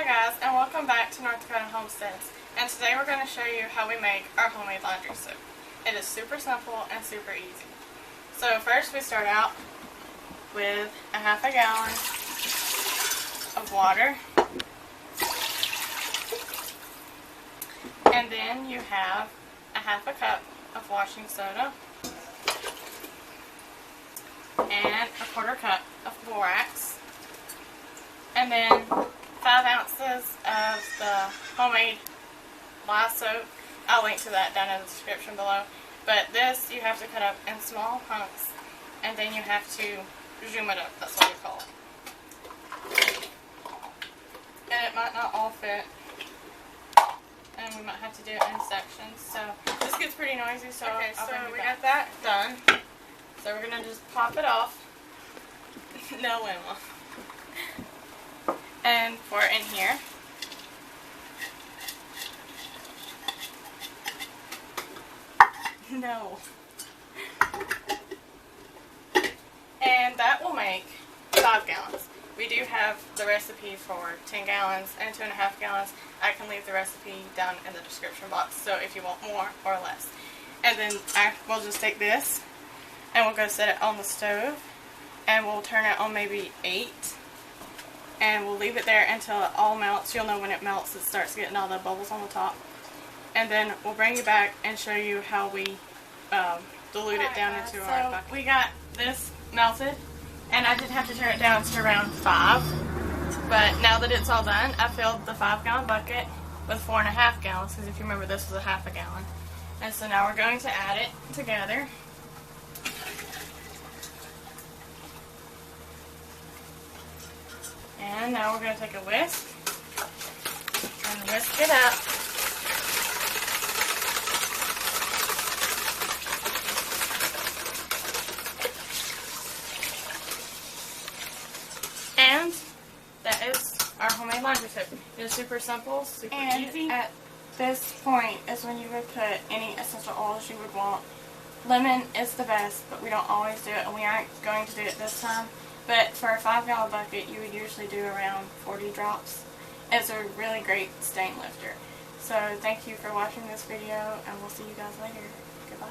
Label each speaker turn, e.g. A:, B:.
A: Hi guys, and welcome back to North Dakota Homesteads. And today we're going to show you how we make our homemade laundry soap. It is super simple and super easy. So first we start out with a half a gallon of water. And then you have a half a cup of washing soda. And a quarter cup of borax. And then 5 ounces of the homemade Lye Soap. I'll link to that down in the description below. But this you have to cut up in small hunks, and then you have to zoom it up. That's what we call it. And it might not all fit, and we might have to do it in sections. So this gets pretty noisy. So okay, so we got that done. So we're gonna just pop it off. No, Emma. And pour it in here. No. And that will make 5 gallons. We do have the recipe for 10 gallons and 2.5 gallons. I can leave the recipe down in the description box, so if you want more or less. And then we'll just take this and we'll go set it on the stove, and we'll turn it on maybe 8. And we'll leave it there until it all melts. You'll know when it melts, it starts getting all the bubbles on the top. And then we'll bring you back and show you how we dilute it down into our bucket. We got this melted, and I did have to turn it down to around 5. But now that it's all done, I filled the 5-gallon bucket with 4.5 gallons, because if you remember, this was a half a gallon. And so now we're going to add it together. And now we're going to take a whisk and whisk it up. And that is our homemade laundry soap. It is super simple, super easy. At this point is when you would put any essential oils you would want. Lemon is the best, but we don't always do it, and we aren't going to do it this time. But for a 5-gallon bucket, you would usually do around 40 drops. It's a really great stain lifter. So thank you for watching this video, and we'll see you guys later. Goodbye.